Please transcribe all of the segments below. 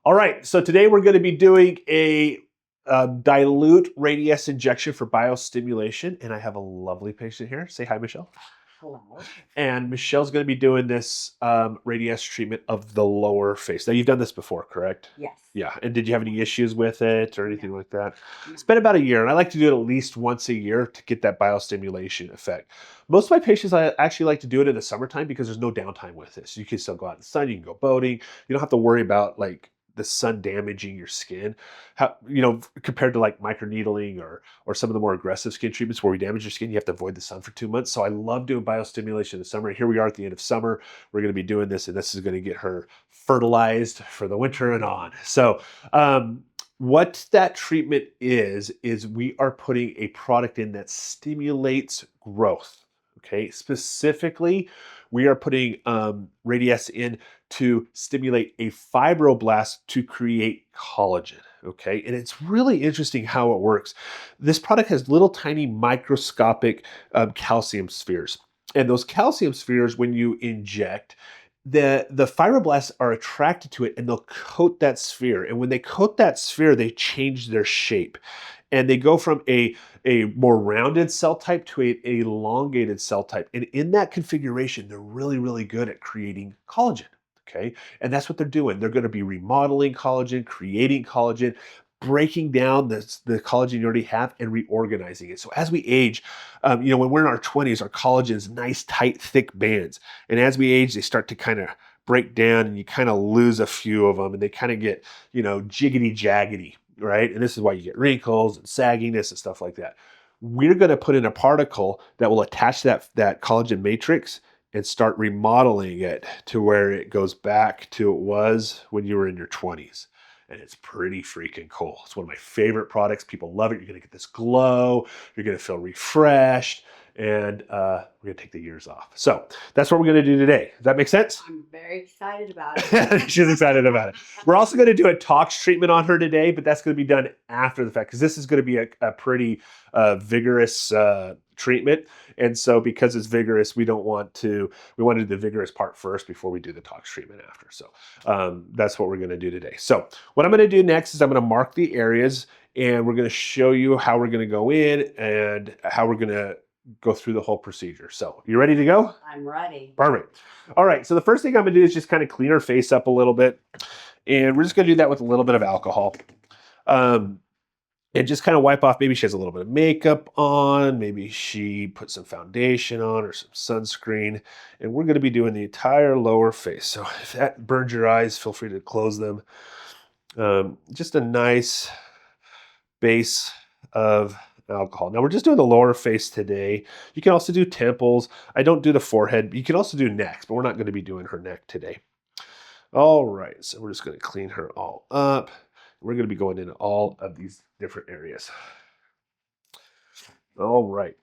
All right, so today we're going to be doing a dilute radiesse injection for biostimulation, and I have a lovely patient here. Say hi, Michelle. Hello. And Michelle's going to be doing this radiesse treatment of the lower face. Now, you've done this before, correct? Yes. Yeah, and did you have any issues with it or anything like that? No. It's been about a year, and I like to do it at least once a year to get that biostimulation effect. Most of my patients, I actually like to do it in the summertime because there's no downtime with this. You can still go out in the sun, you can go boating. You don't have to worry about like the sun damaging your skin. How, compared to like microneedling or some of the more aggressive skin treatments where we damage your skin, you have to avoid the sun for 2 months. So I love doing biostimulation in the summer. Here we are at the end of summer. We're going to be doing this, and this is going to get her fertilized for the winter and on. So what that treatment is we are putting a product in that stimulates growth. Okay, specifically, we are putting radiesse in to stimulate a fibroblast to create collagen. Okay, and it's really interesting how it works. This product has little tiny microscopic calcium spheres, and those calcium spheres, when you inject, the fibroblasts are attracted to it and they'll coat that sphere. And when they coat that sphere, they change their shape. And they go from a more rounded cell type to a elongated cell type. And in that configuration, they're really, really good at creating collagen. Okay. And that's what they're doing. They're going to be remodeling collagen, creating collagen, breaking down the collagen you already have and reorganizing it. So as we age, when we're in our 20s, our collagen is nice, tight, thick bands. And as we age, they start to kind of break down and you kind of lose a few of them and they kind of get, jiggity jaggedy, right? And this is why you get wrinkles and sagginess and stuff like that. We're going to put in a particle that will attach that collagen matrix and start remodeling it to where it goes back to it was when you were in your 20s. And it's pretty freaking cool. It's one of my favorite products. People love it. You're going to get this glow. You're going to feel refreshed. And we're going to take the years off. So that's what we're going to do today. Does that make sense? I'm very excited about it. She's excited about it. We're also going to do a tox treatment on her today, but that's going to be done after the fact because this is going to be a pretty vigorous treatment. And so because it's vigorous, we want to do the vigorous part first before we do the tox treatment after. So that's what we're going to do today. So what I'm going to do next is I'm going to mark the areas and we're going to show you how we're going to go in and how we're going to go through the whole procedure. So you ready to go? I'm ready. Perfect. All right. So the first thing I'm going to do is just kind of clean her face up a little bit. And we're just going to do that with a little bit of alcohol. And just kind of wipe off. Maybe she has a little bit of makeup on. Maybe she put some foundation on or some sunscreen. And we're going to be doing the entire lower face. So if that burns your eyes, feel free to close them. Just a nice base of alcohol. Now we're just doing the lower face today. You can also do temples. I don't do the forehead. You can also do necks, but we're not going to be doing her neck today. All right, so we're just going to clean her all up. We're going to be going into all of these different areas. All right,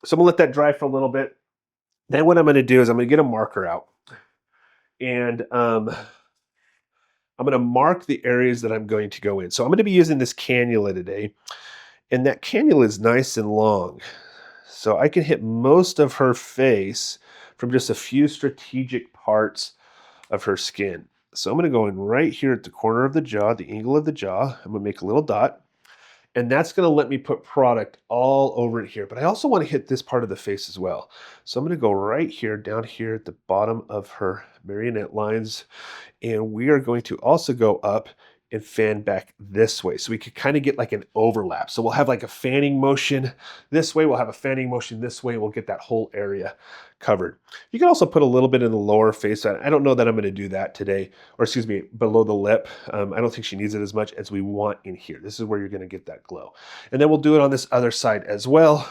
so I'm going to let that dry for a little bit. Then what I'm going to do is I'm going to get a marker out. And I'm going to mark the areas that I'm going to go in. So I'm going to be using this cannula today. And that cannula is nice and long. So I can hit most of her face from just a few strategic parts of her skin. So I'm going to go in right here at the corner of the jaw, the angle of the jaw. I'm going to make a little dot. And that's going to let me put product all over it here. But I also want to hit this part of the face as well. So I'm going to go right here, down here at the bottom of her marionette lines. And we are going to also go up and fan back this way. So we could kind of get like an overlap. So we'll have like a fanning motion this way. We'll have a fanning motion this way. We'll get that whole area covered. You can also put a little bit in the lower face. I don't know that I'm going to do that today, or excuse me, below the lip. I don't think she needs it as much as we want in here. This is where you're going to get that glow. And then we'll do it on this other side as well.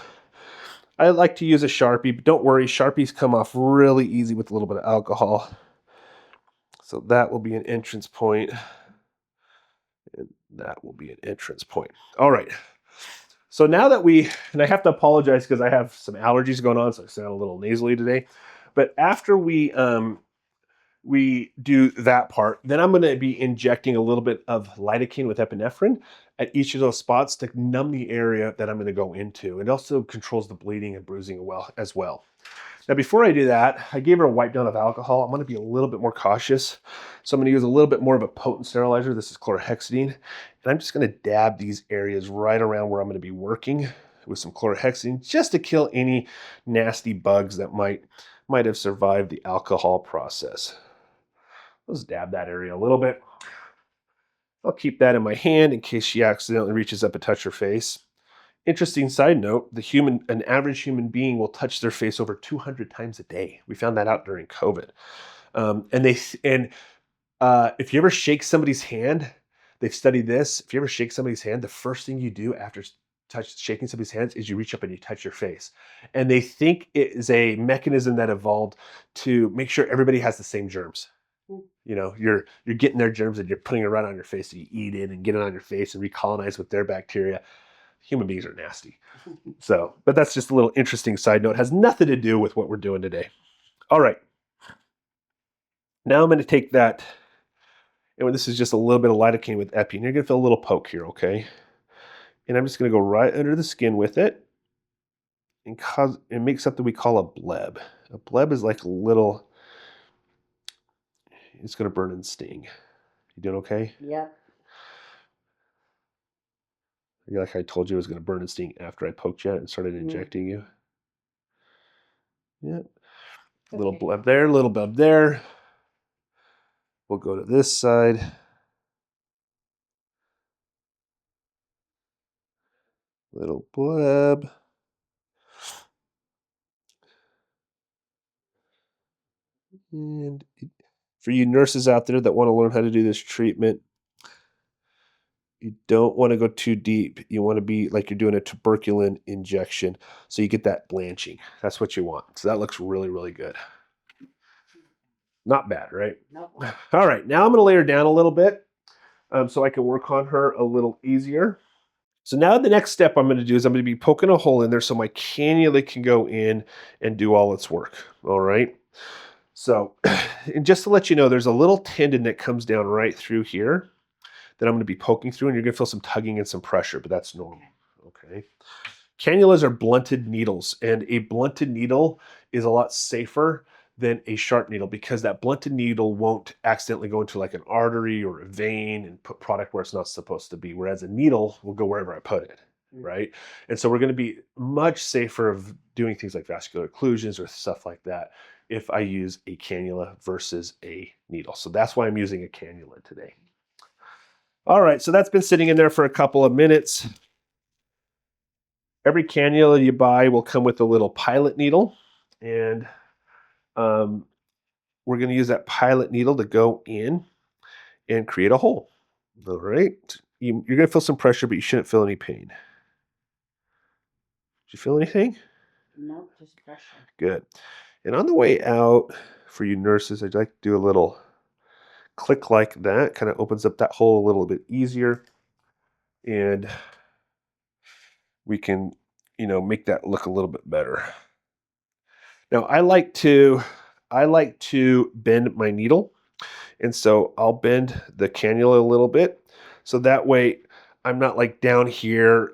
I like to use a Sharpie, but don't worry, Sharpies come off really easy with a little bit of alcohol. So that will be an entrance point. And that will be an entrance point. All right. So now that and I have to apologize because I have some allergies going on, so I sound a little nasally today. But after we do that part, then I'm going to be injecting a little bit of lidocaine with epinephrine at each of those spots to numb the area that I'm going to go into. It also controls the bleeding and bruising as well. Now, before I do that, I gave her a wipe down of alcohol. I'm going to be a little bit more cautious. So I'm going to use a little bit more of a potent sterilizer. This is chlorhexidine. And I'm just going to dab these areas right around where I'm going to be working with some chlorhexidine just to kill any nasty bugs that might have survived the alcohol process. Let's dab that area a little bit. I'll keep that in my hand in case she accidentally reaches up and touch her face. Interesting side note, an average human being will touch their face over 200 times a day. We found that out during COVID. If you ever shake somebody's hand, they've studied this. If you ever shake somebody's hand, the first thing you do after shaking somebody's hands is you reach up and you touch your face. And they think it is a mechanism that evolved to make sure everybody has the same germs. You know, you're getting their germs and you're putting it right on your face, so you eat it and get it on your face and recolonize with their bacteria. Human beings are nasty. So, but that's just a little interesting side note. It has nothing to do with what we're doing today. All right. Now I'm going to take that, and this is just a little bit of lidocaine with epi, and you're going to feel a little poke here, okay? And I'm just going to go right under the skin with it and make something we call a bleb. A bleb is like a little, it's going to burn and sting. You doing okay? Yep. Like I told you, it was going to burn and sting after I poked you and started injecting you. Yep. Little bleb there, little bleb there. We'll go to this side. Little bleb. And for you nurses out there that want to learn how to do this treatment, you don't want to go too deep. You want to be like you're doing a tuberculin injection, so you get that blanching. That's what you want. So that looks really, really good. Not bad, right? Nope. All right, now I'm going to lay her down a little bit so I can work on her a little easier. So now the next step I'm going to do is I'm going to be poking a hole in there so my cannula can go in and do all its work. All right. So, and just to let you know, there's a little tendon that comes down right through here that I'm going to be poking through, and you're going to feel some tugging and some pressure, but that's normal. Okay. Cannulas are blunted needles, and a blunted needle is a lot safer than a sharp needle because that blunted needle won't accidentally go into like an artery or a vein and put product where it's not supposed to be, whereas a needle will go wherever I put it, right? And so we're going to be much safer of doing things like vascular occlusions or stuff like that if I use a cannula versus a needle. So that's why I'm using a cannula today. All right, so that's been sitting in there for a couple of minutes. Every cannula you buy will come with a little pilot needle, and we're going to use that pilot needle to go in and create a hole. All right. You're going to feel some pressure, but you shouldn't feel any pain. Did you feel anything? No, just pressure. Good. And on the way out, for you nurses, I'd like to do a little click like that. Kind of opens up that hole a little bit easier. And we can, make that look a little bit better. Now, I like to bend my needle. And so I'll bend the cannula a little bit. So that way I'm not like down here,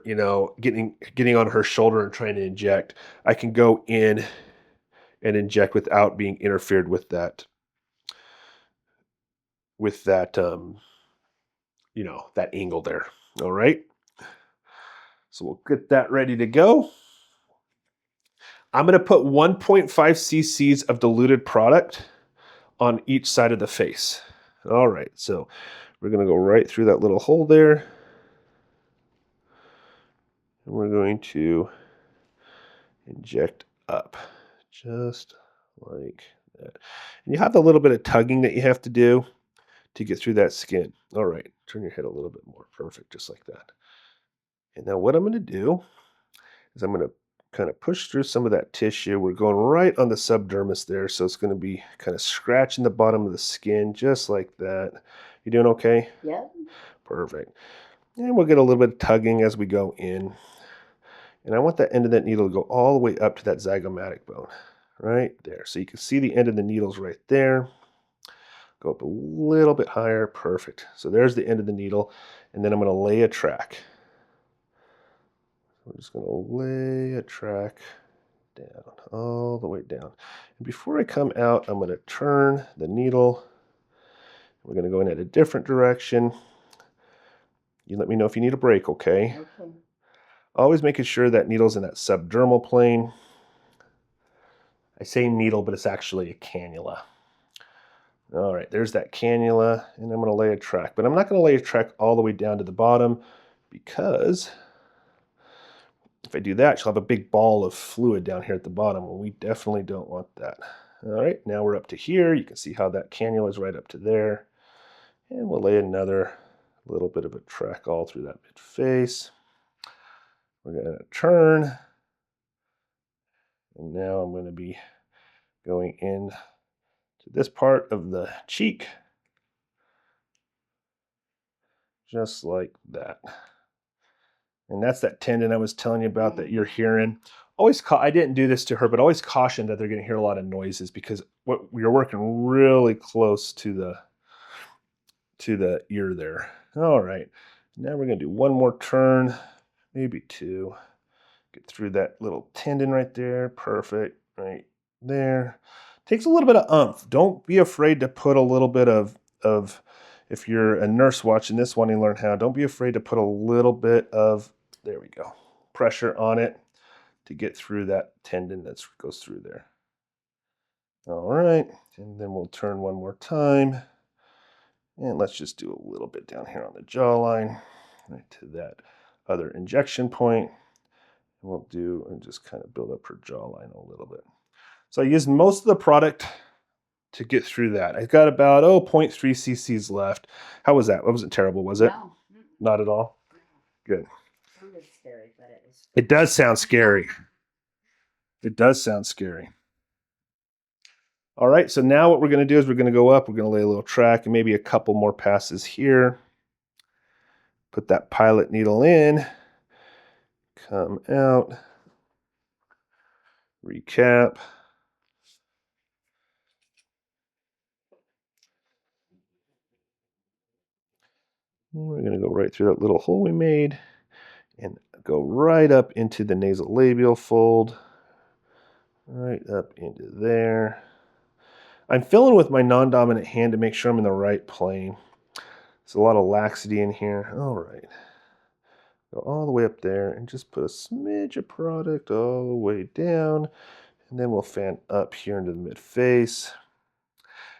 getting on her shoulder and trying to inject. I can go in and inject without being interfered with that, that angle there. All right. So we'll get that ready to go. I'm going to put 1.5 cc's of diluted product on each side of the face. All right, so we're going to go right through that little hole there. And we're going to inject up, just like that. And you have a little bit of tugging that you have to do to get through that skin. All right, turn your head a little bit more. Perfect, just like that. And now what I'm going to do is I'm going to kind of push through some of that tissue. We're going right on the subdermis there, so it's going to be kind of scratching the bottom of the skin, just like that. You doing okay? Yeah. Perfect. And we'll get a little bit of tugging as we go in. And I want that end of that needle to go all the way up to that zygomatic bone, right there. So you can see the end of the needles right there. Go up a little bit higher. Perfect. So there's the end of the needle. And then I'm going to lay a track. I'm just going to lay a track down, all the way down. And before I come out, I'm going to turn the needle. We're going to go in at a different direction. You let me know if you need a break, okay? Okay. Always making sure that needle's in that subdermal plane. I say needle, but it's actually a cannula. All right, there's that cannula, and I'm going to lay a track. But I'm not going to lay a track all the way down to the bottom because if I do that, she'll have a big ball of fluid down here at the bottom, and we definitely don't want that. All right, now we're up to here. You can see how that cannula is right up to there. And we'll lay another little bit of a track all through that mid-face. We're going to turn. And now I'm going to be going in to this part of the cheek. Just like that. And that's that tendon I was telling you about that you're hearing. I didn't do this to her, but always caution that they're going to hear a lot of noises because you're working really close to the ear there. All right. Now we're going to do one more turn, maybe two. Get through that little tendon right there. Perfect. Right there. Takes a little bit of oomph. Don't be afraid to put a little bit of if you're a nurse watching this wanting to learn how, don't be afraid to put a little bit of, there we go, pressure on it to get through that tendon that goes through there. All right, and then we'll turn one more time. And let's just do a little bit down here on the jawline, right to that other injection point. And we'll do, and just kind of build up her jawline a little bit. So I used most of the product to get through that. I got about 0.3 cc's left. How was that? It wasn't terrible, was it? No. Not at all? Good. It sounded scary, but it was. It does sound scary. It does sound scary. All right, so now what we're going to do is we're going to go up. We're going to lay a little track and maybe a couple more passes here. Put that pilot needle in. Come out. Recap. And we're going to go right through that little hole we made and go right up into the nasolabial fold. Right up into there. I'm filling with my non-dominant hand to make sure I'm in the right plane. There's a lot of laxity in here. All right. Go all the way up there and just put a smidge of product all the way down. And then we'll fan up here into the mid-face.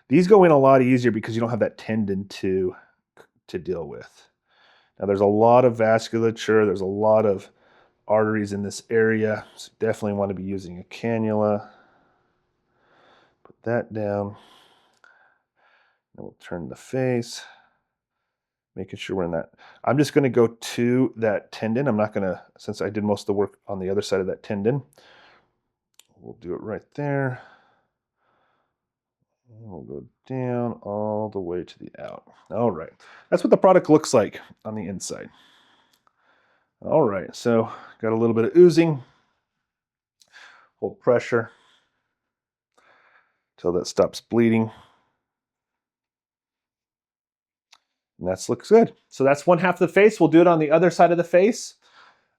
These go in a lot easier because you don't have that tendon to deal with. Now there's a lot of vasculature. There's a lot of arteries in this area. So definitely want to be using a cannula. Put that down. Then we'll turn the face. Making sure we're in that. I'm just going to go to that tendon. I'm not going to, since I did most of the work on the other side of that tendon, we'll do it right there. And we'll go down all the way to the out. All right. That's what the product looks like on the inside. All right. So got a little bit of oozing. Hold pressure until that stops bleeding. And that looks good. So that's one half of the face. We'll do it on the other side of the face.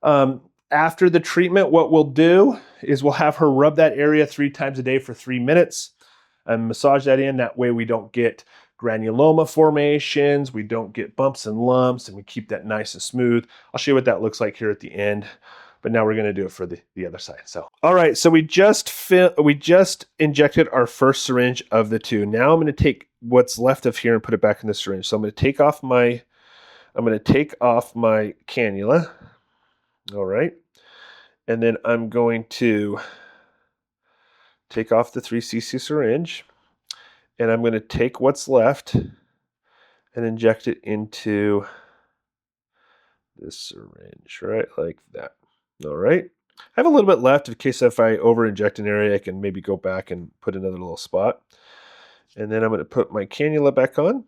After the treatment, what we'll do is we'll have her rub that area 3 times a day for 3 minutes and massage that in. That way we don't get granuloma formations, we don't get bumps and lumps, and we keep that nice and smooth. I'll show you what that looks like here at the end. But now we're going to do it for the other side. So, all right, so we just injected our first syringe of the 2. Now I'm going to take what's left of here and put it back in the syringe. So I'm going to take off my cannula. All right. And then I'm going to take off the 3 cc syringe, and I'm going to take what's left and inject it into this syringe, right like that. All right. I have a little bit left in case if I over-inject an area, I can maybe go back and put another little spot. And then I'm going to put my cannula back on.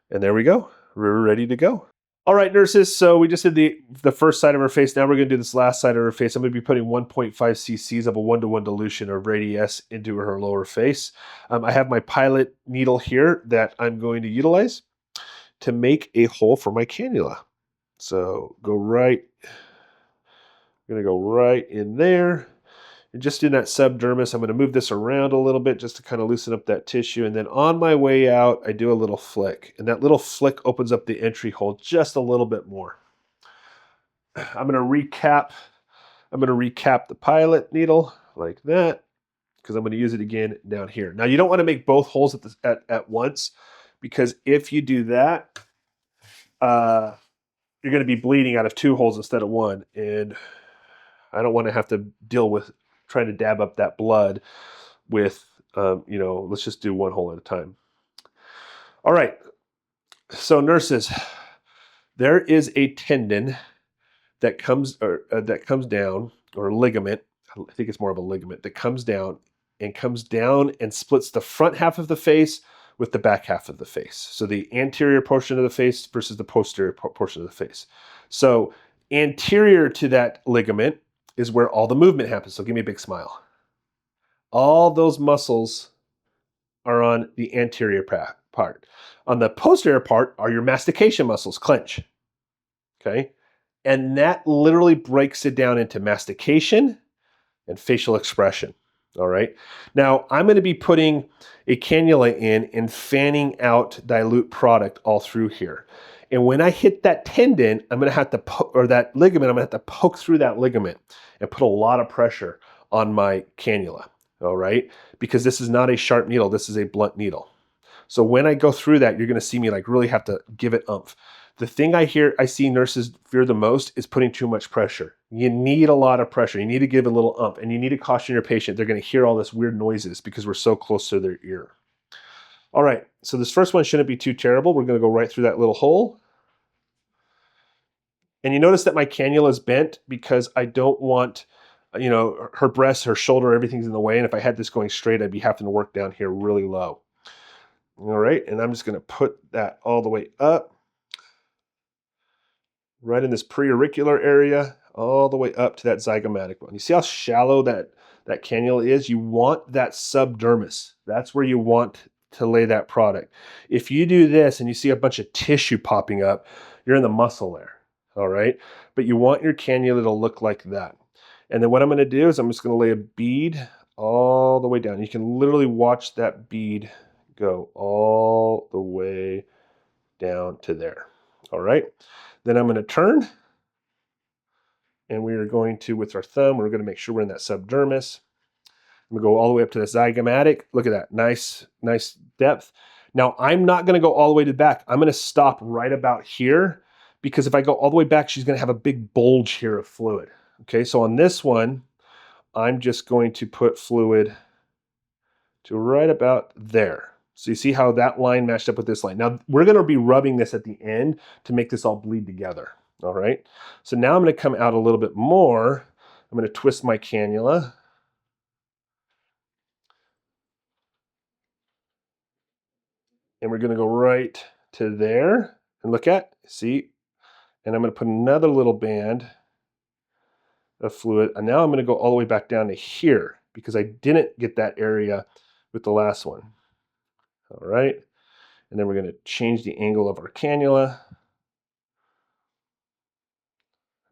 And there we go. We're ready to go. All right, nurses, so we just did the first side of her face. Now we're going to do this last side of her face. I'm going to be putting 1.5 cc's of a 1-to-1 dilution of Radiesse into her lower face. I have my pilot needle here that I'm going to utilize to make a hole for my cannula. So go right I'm going to go right in there. And just in that subdermis, I'm going to move this around a little bit just to kind of loosen up that tissue. And then on my way out, I do a little flick. And that little flick opens up the entry hole just a little bit more. I'm going to recap the pilot needle like that, because I'm going to use it again down here. Now, you don't want to make both holes at once, because if you do that, you're going to be bleeding out of 2 holes instead of 1. And I don't want to have to deal with trying to dab up that blood with, let's just do 1 hole at a time. All right. So nurses, there is a tendon that comes down, or a ligament. I think it's more of a ligament that comes down and splits the front half of the face with the back half of the face. So the anterior portion of the face versus the posterior portion of the face. So anterior to that ligament is where all the movement happens. So give me a big smile. All those muscles are on the anterior part. On the posterior part are your mastication muscles, clench. Okay? And that literally breaks it down into mastication and facial expression. All right. Now I'm going to be putting a cannula in and fanning out dilute product all through here. And when I hit that tendon, I'm going to have to, or that ligament, I'm going to have to poke through that ligament and put a lot of pressure on my cannula. All right. Because this is not a sharp needle. This is a blunt needle. So when I go through that, you're going to see me like really have to give it oomph. The thing I see nurses fear the most is putting too much pressure. You need a lot of pressure. You need to give a little oomph, and you need to caution your patient. They're going to hear all this weird noises because we're so close to their ear. All right, so this first one shouldn't be too terrible. We're going to go right through that little hole. And you notice that my cannula is bent because I don't want, her breast, her shoulder, everything's in the way. And if I had this going straight, I'd be having to work down here really low. All right, and I'm just going to put that all the way up, right in this preauricular area, all the way up to that zygomatic bone. You see how shallow that cannula is? You want that subdermis. That's where you want to lay that product. If you do this and you see a bunch of tissue popping up, you're in the muscle there, all right? But you want your cannula to look like that. And then what I'm going to do is I'm just going to lay a bead all the way down. You can literally watch that bead go all the way down to there, all right? Then I'm going to turn, and we are going to, with our thumb, we're going to make sure we're in that subdermis. I'm going to go all the way up to the zygomatic. Look at that, nice depth. Now, I'm not going to go all the way to the back. I'm going to stop right about here, because if I go all the way back, she's going to have a big bulge here of fluid. Okay, so on this one, I'm just going to put fluid to right about there. So you see how that line matched up with this line. Now, we're going to be rubbing this at the end to make this all bleed together. All right. So now I'm going to come out a little bit more. I'm going to twist my cannula. And we're going to go right to there and look at, see, and I'm going to put another little band of fluid. And now I'm going to go all the way back down to here because I didn't get that area with the last one. All right. And then we're going to change the angle of our cannula.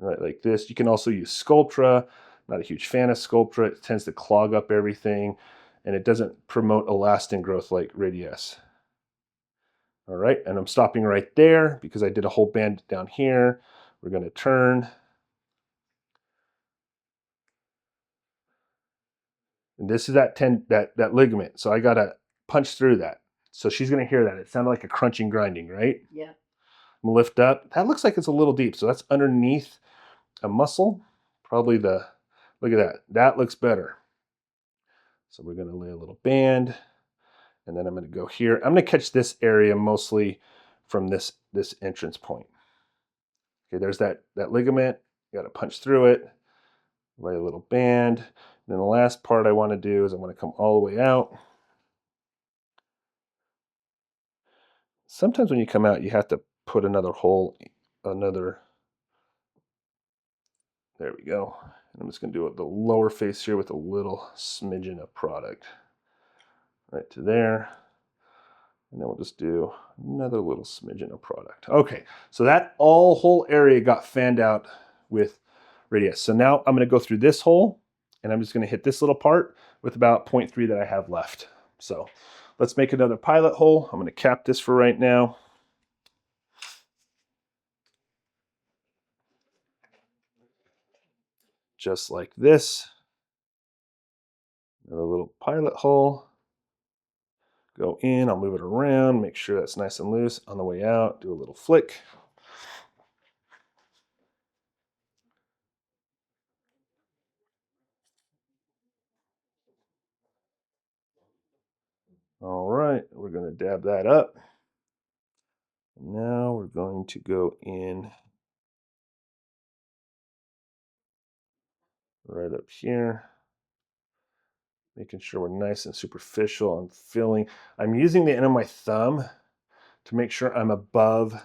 All right, like this. You can also use Sculptra. Not a huge fan of Sculptra. It tends to clog up everything, and it doesn't promote elastin growth like Radiesse. All right, and I'm stopping right there because I did a whole band down here. We're going to turn. And this is that ligament. So I got to punch through that. So she's going to hear that. It sounded like a crunching, grinding, right? Yeah. I'm gonna lift up. That looks like it's a little deep. So that's underneath a muscle. Probably look at that. That looks better. So we're going to lay a little band, and then I'm going to go here. I'm going to catch this area mostly from this entrance point. Okay, there's that ligament. You got to punch through it, lay a little band. And then the last part I want to do is I want to come all the way out. Sometimes when you come out, you have to put another hole, there we go. And I'm just going to do the lower face here with a little smidgen of product. Right to there. And then we'll just do another little smidgen of product. Okay, so that whole area got fanned out with Radiesse. So now I'm going to go through this hole, and I'm just going to hit this little part with about 0.3 that I have left. So let's make another pilot hole. I'm going to cap this for right now. Just like this. Another little pilot hole. Go in, I'll move it around, make sure that's nice and loose. On the way out, do a little flick. All right, we're going to dab that up. Now we're going to go in right up here, making sure we're nice and superficial. I'm using the end of my thumb to make sure I'm above.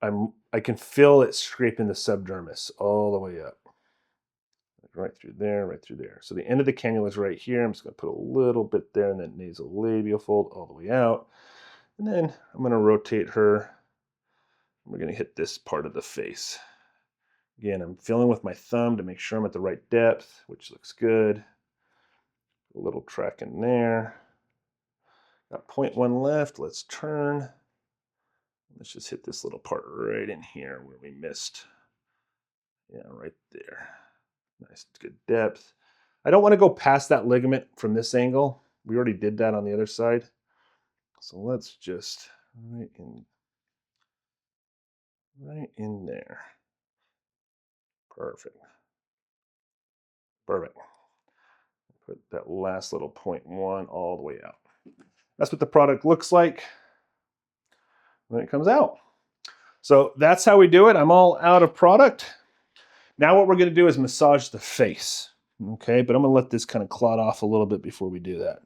I can feel it scraping the subdermis all the way up. Right through there, right through there. So the end of the cannula is right here. I'm just going to put a little bit there in that nasolabial fold all the way out. And then I'm going to rotate her. We're going to hit this part of the face. Again, I'm feeling with my thumb to make sure I'm at the right depth, which looks good. A little track in there. Got 0.1 left. Let's turn. Let's just hit this little part right in here where we missed. Yeah, right there. Nice, good depth. I don't want to go past that ligament from this angle. We already did that on the other side. So let's just right in there. Perfect. Perfect. Put that last little 0.1 all the way out. That's what the product looks like when it comes out. So that's how we do it. I'm all out of product. Now what we're going to do is massage the face. Okay, but I'm going to let this kind of clot off a little bit before we do that.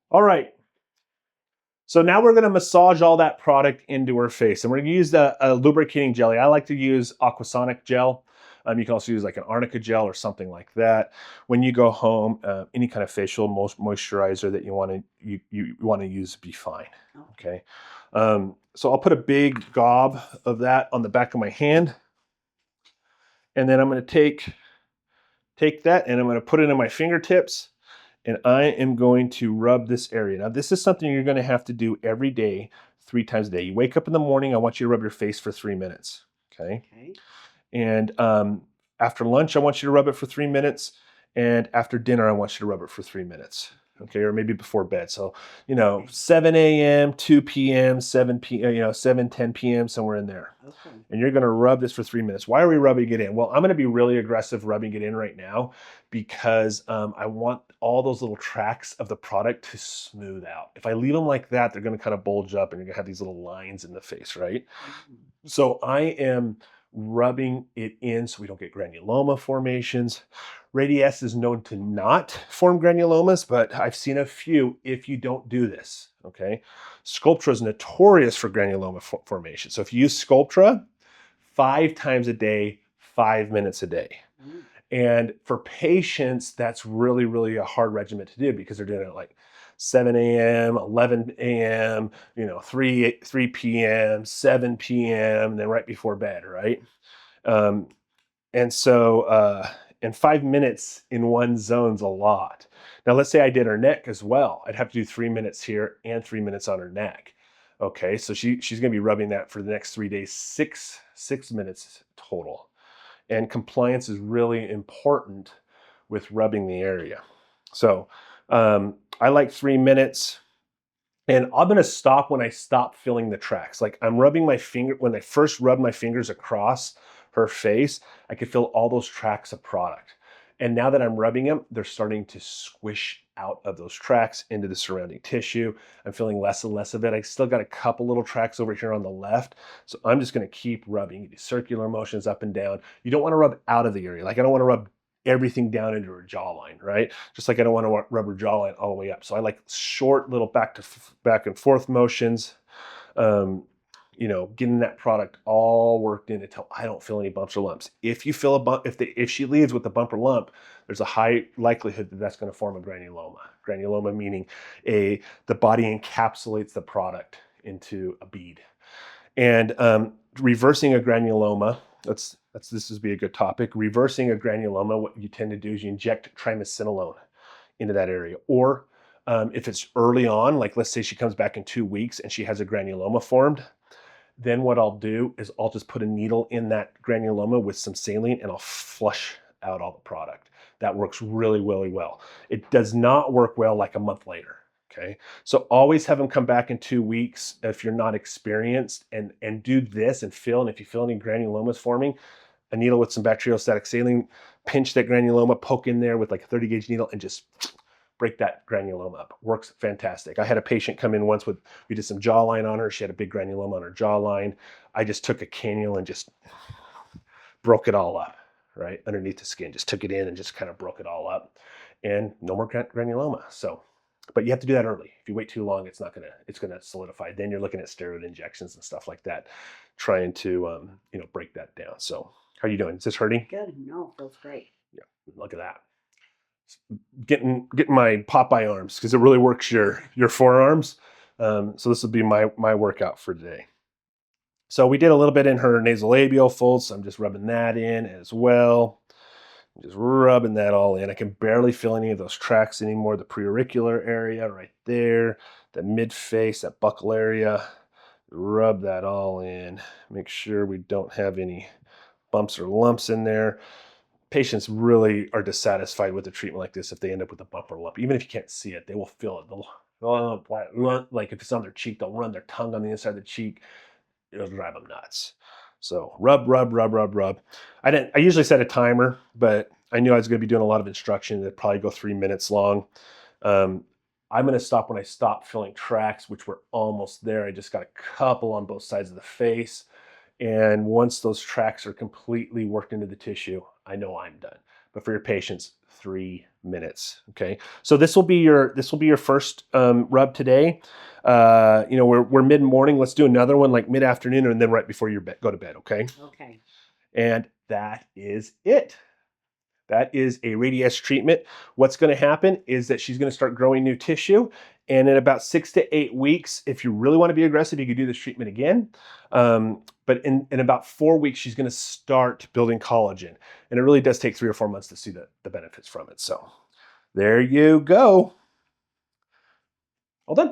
All right. So now we're going to massage all that product into her face. And we're going to use a lubricating jelly. I like to use aquasonic gel. You can also use like an arnica gel or something like that. When you go home, any kind of facial moisturizer that you want to use be fine. Okay. So I'll put a big gob of that on the back of my hand. And then I'm going to take that and I'm going to put it in my fingertips. And I am going to rub this area. Now, this is something you're going to have to do every day, 3 times a day. You wake up in the morning, I want you to rub your face for 3 minutes, okay? And after lunch, I want you to rub it for 3 minutes. And after dinner, I want you to rub it for 3 minutes, okay? Or maybe before bed. So, 7 a.m., 2 p.m., 7 p.m., 7, 10 p.m., somewhere in there. Okay. And you're going to rub this for 3 minutes. Why are we rubbing it in? Well, I'm going to be really aggressive rubbing it in right now because I want all those little tracks of the product to smooth out. If I leave them like that, they're going to kind of bulge up and you're going to have these little lines in the face, right? So I am rubbing it in so we don't get granuloma formations. Radiesse is known to not form granulomas, but I've seen a few if you don't do this, okay? Sculptra is notorious for granuloma formation. So if you use Sculptra, 5 times a day, 5 minutes a day. And for patients, that's really, really a hard regimen to do because they're doing it like 7 a.m., 11 a.m., 3 p.m., 7 p.m., and then right before bed, right? And 5 minutes in one zone's a lot. Now, let's say I did her neck as well. I'd have to do 3 minutes here and 3 minutes on her neck. Okay, so she's going to be rubbing that for the next 3 days, 6 minutes total. And compliance is really important with rubbing the area. So I like 3 minutes. And I'm going to stop when I stop feeling the tracks. Like I'm rubbing my finger, when I first rub my fingers across her face, I could feel all those tracks of product. And now that I'm rubbing them, they're starting to squish out of those tracks into the surrounding tissue. I'm feeling less and less of it. I still got a couple little tracks over here on the left. So I'm just going to keep rubbing. You do circular motions up and down. You don't want to rub out of the area. Like I don't want to rub everything down into her jawline, right? Just like I don't want to rub her jawline all the way up. So I like short little back and forth motions, getting that product all worked in until I don't feel any bumps or lumps. If you feel a bump, if she leaves with a bump or lump, there's a high likelihood that that's going to form a granuloma. Granuloma meaning the body encapsulates the product into a bead. And reversing a granuloma, this would be a good topic. Reversing a granuloma, what you tend to do is you inject triamcinolone into that area. Or if it's early on, like let's say she comes back in 2 weeks and she has a granuloma formed, then what I'll do is I'll just put a needle in that granuloma with some saline and I'll flush out all the product. That works really, really well. It does not work well like a month later. Okay. So always have them come back in 2 weeks if you're not experienced and do this and feel. And if you feel any granulomas forming, a needle with some bacteriostatic saline, pinch that granuloma, poke in there with like a 30 gauge needle and just break that granuloma up. Works fantastic. I had a patient come in once we did some jawline on her. She had a big granuloma on her jawline. I just took a cannula and just broke it all up, right? Underneath the skin, just took it in and just kind of broke it all up and no more granuloma. So, but you have to do that early. If you wait too long, it's gonna solidify. Then you're looking at steroid injections and stuff like that, trying to, break that down. So how are you doing? Is this hurting? Good. No, feels great. Yeah, look at that. Getting my Popeye arms because it really works your forearms. So this will be my workout for today. So we did a little bit in her nasolabial folds. So I'm just rubbing that in as well. Just rubbing that all in. I can barely feel any of those tracks anymore. The preauricular area right there, the mid face, that buccal area. Rub that all in. Make sure we don't have any bumps or lumps in there. Patients really are dissatisfied with a treatment like this if they end up with a bump or lump. Even if you can't see it, they will feel it. They'll run, like if it's on their cheek, they'll run their tongue on the inside of the cheek. It'll drive them nuts. So rub, rub, rub, rub, rub. I usually set a timer, but I knew I was going to be doing a lot of instruction. It'd probably go 3 minutes long. I'm going to stop when I stop feeling tracks, which were almost there. I just got a couple on both sides of the face. And once those tracks are completely worked into the tissue, I know I'm done. But for your patients, 3 minutes. Okay. So this will be your first rub today. We're mid morning. Let's do another one like mid afternoon, and then right before you go to bed. Okay. Okay. And that is it. That is a Radiesse treatment. What's going to happen is that she's going to start growing new tissue. And in about 6 to 8 weeks, if you really want to be aggressive, you could do this treatment again. But in about 4 weeks, she's going to start building collagen. And it really does take 3 or 4 months to see the benefits from it. So there you go. All done.